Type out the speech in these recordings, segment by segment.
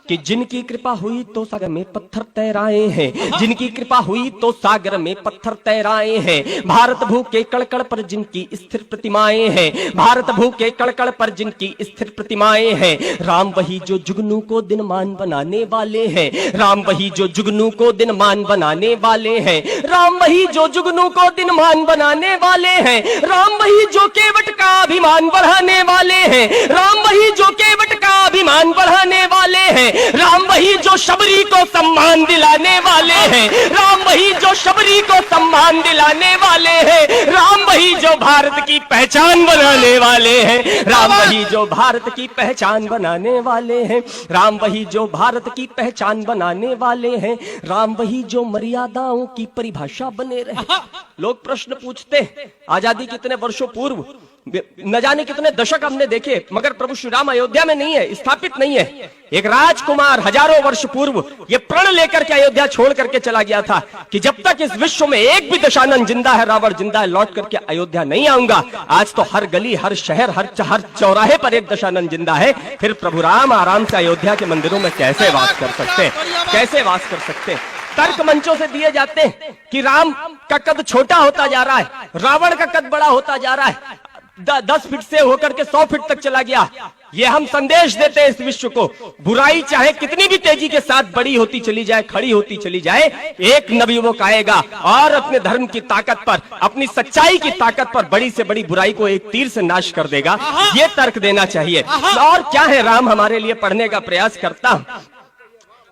कि जिनकी कृपा हुई तो सागर में पत्थर तैराए हैं, जिनकी कृपा हुई तो सागर में पत्थर तैराए हैं। भारत भू के कड़कड़ पर जिनकी स्थिर प्रतिमाएं हैं, भारत भू के कड़कड़ पर जिनकी स्थिर प्रतिमाएं हैं। राम वही जो जुगनू को दिनमान बनाने वाले हैं, राम वही जो जुगनू को दिनमान बनाने वाले हैं। राम वही जो जुगनू को दिनमान बनाने वाले हैं। राम वही जो केवट का अभिमान बढ़ाने वाले हैं, राम वही जो केवट का अभिमान बढ़ाने वाले हैं। राम वही जो शबरी को सम्मान दिलाने वाले हैं, राम वही जो शबरी को सम्मान दिलाने वाले हैं। राम वही जो भारत की पहचान बनाने वाले हैं, राम वही जो भारत की पहचान बनाने वाले हैं। राम वही जो भारत की पहचान बनाने वाले हैं। राम वही जो मर्यादाओं की परिभाषा बने रहे। लोग प्रश्न पूछते, आजादी कितने वर्षों पूर्व, न जाने कितने दशक हमने देखे, मगर प्रभु श्री राम अयोध्या में नहीं है, स्थापित नहीं है। एक राजकुमार हजारों वर्ष पूर्व ये प्रण लेकर के अयोध्या छोड़ करके चला गया था कि जब तक इस विश्व में एक भी दशानंद जिंदा है, रावण जिंदा है, लौट करके अयोध्या नहीं आऊंगा। आज तो हर गली, हर शहर, हर चौराहे पर एक दशानंद जिंदा है। फिर प्रभु राम आराम से अयोध्या के मंदिरों में कैसे वास कर सकते, कैसे वास कर सकते? तर्क मंचों से दिए जाते हैं कि राम का कद छोटा होता जा रहा है, रावण का कद बड़ा होता जा रहा है, 10 फीट से होकर के 100 फीट तक चला गया। ये हम संदेश देते हैं इस विश्व को, बुराई चाहे कितनी भी तेजी के साथ बड़ी होती चली जाए, खड़ी होती चली जाए, एक नवयुवक आएगा और अपने धर्म की ताकत पर, अपनी सच्चाई की ताकत पर बड़ी से बड़ी बुराई को एक तीर से नाश कर देगा। ये तर्क देना चाहिए। और क्या है राम हमारे लिए पढ़ने का प्रयास करता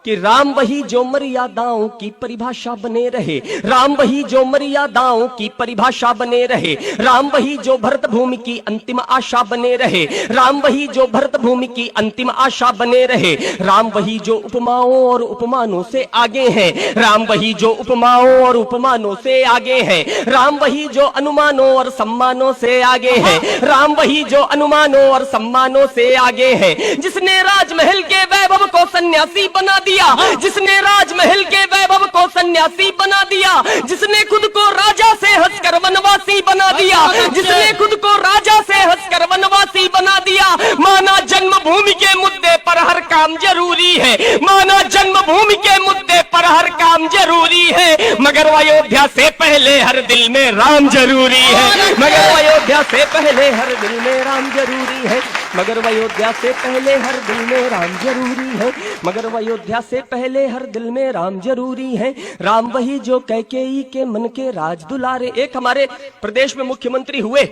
कि राम वही जो मर्यादाओं की परिभाषा बने रहे, राम वही जो मर्यादाओं की परिभाषा बने रहे। राम वही जो भरत भूमि की अंतिम आशा बने रहे, राम वही जो भरत भूमि की अंतिम आशा बने रहे। राम वही जो उपमाओं और उपमानों से आगे हैं, राम वही जो उपमाओं और उपमानों से आगे हैं। राम वही जो अनुमानों और सम्मानों से आगे हैं, राम वही जो अनुमानों और सम्मानों से आगे हैं। जिसने राजमहल के वैभव को सन्यासी बना दिया, जिसने राजमहल के वैभव को सन्यासी बना दिया, जिसने खुद को राजा से हंसकर वनवासी बना दिया, जिसने खुद को राजा से हंसकर वनवासी बना दिया। माना जन्मभूमि के मुद्दे पर हर काम जरूरी है, माना जन्मभूमि के मुद्दे पर हर काम जरूरी है, मगर अयोध्या से पहले हर दिल में राम जरूरी है, मगर अयोध्या से पहले हर दिल में राम जरूरी है, मगर अयोध्या से पहले हर दिल में राम जरूरी है, मगर अयोध्या से पहले हर दिल में राम जरूरी है। राम वही जो कैकेयी के मन के राज दुलारे। एक हमारे प्रदेश में मुख्यमंत्री हुए,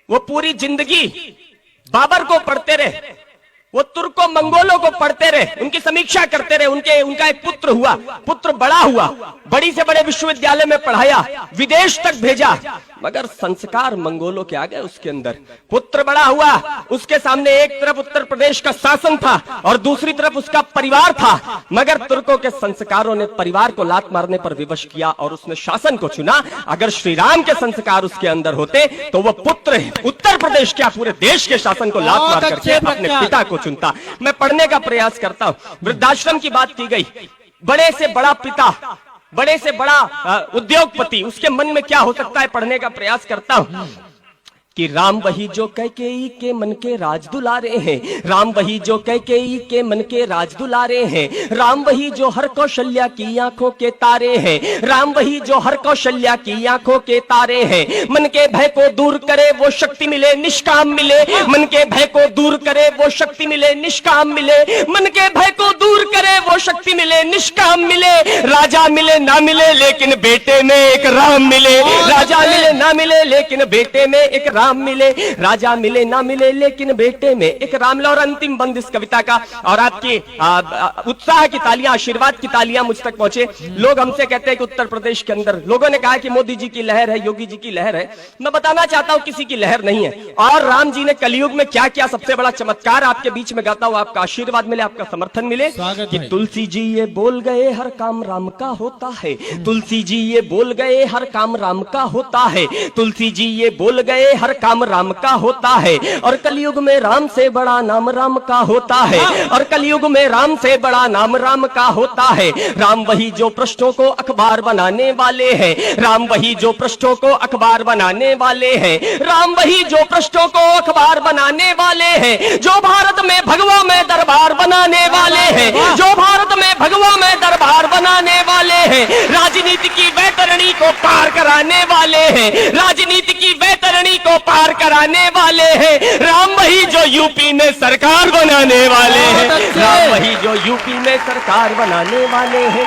वो पूरी जिंदगी बाबर को पढ़ते रहे, वो तुर्कों मंगोलों को पढ़ते रहे, उनकी समीक्षा करते रहे। उनका एक पुत्र हुआ, पुत्र बड़ा हुआ, बड़ी से बड़े विश्वविद्यालय में पढ़ाया, विदेश तक भेजा, मगर संस्कार मंगोलों के आ गए उसके अंदर। पुत्र बड़ा हुआ, उसके सामने एक तरफ उत्तर प्रदेश का शासन था और दूसरी तरफ उसका परिवार था, मगर तुर्कों के संस्कारों ने परिवार को लात मारने पर विवश किया और उसने शासन को चुना। अगर श्री राम के संस्कार उसके अंदर होते तो वो पुत्र उत्तर प्रदेश क्या पूरे देश के शासन को लात मार करके अपने पिता को चुनता। मैं पढ़ने का प्रयास करता हूं। वृद्धाश्रम की बात की गई, बड़े से बड़ा पिता, बड़े से बड़ा उद्योगपति, उसके मन में क्या हो सकता है, पढ़ने का प्रयास करता हूं कि राम वही जो कैकेयी के मन के राज दुलारे हैं, राम वही जो कैकेयी के मन के राज दुलारे हैं। राम वही जो हर कौशल्या की आंखों के तारे हैं, राम वही जो हर कौशल्या की आंखों के तारे हैं। मन के भय को दूर करे वो शक्ति मिले, निष्काम मिले, मन के भय को दूर करे वो शक्ति मिले, निष्काम मिले, मन के भय को दूर करे वो शक्ति मिले, निष्काम मिले। राजा मिले ना मिले लेकिन बेटे में एक राम मिले, राजा मिले ना मिले लेकिन बेटे में एक राम मिले, राजा मिले ना मिले लेकिन बेटे में एक राम। और अंतिम बंद इस कविता का, और आपकी उत्साह की तालियां, आशीर्वाद की तालियां मुझ तक पहुंचे। लोग हमसे कहते हैं कि उत्तर प्रदेश के अंदर लोगों ने कहा कि मोदी जी की लहर है, योगी जी की लहर है। मैं बताना चाहता हूं किसी की लहर नहीं है। और राम जी ने कलयुग में क्या किया, सबसे बड़ा चमत्कार आपके बीच में गाता हूं, आपका आशीर्वाद मिले, आपका समर्थन मिले कि तुलसी जी ये बोल गए हर काम राम का होता है, तुलसी जी ये बोल गए हर काम राम का होता है, तुलसी जी ये बोल गए हर काम राम का होता है। और कलयुग में राम से बड़ा नाम राम का होता है, और कलयुग में राम से बड़ा नाम राम का होता है। राम वही जो पृष्ठों को अखबार बनाने वाले हैं, राम वही जो पृष्ठों को अखबार बनाने वाले हैं, राम वही जो पृष्ठों को अखबार बनाने वाले हैं, जो भारत में भगवा में दरबार बनाने वाले हैं, जो भारत में भगवा में दरबार बनाने वाले हैं, राजनीति की वैतरणी को पार कराने वाले हैं, राजनीति की वैतरणी को पार कराने वाले हैं। राम वही जो यूपी में सरकार बनाने वाले हैं, राम वही जो यूपी में सरकार बनाने वाले हैं।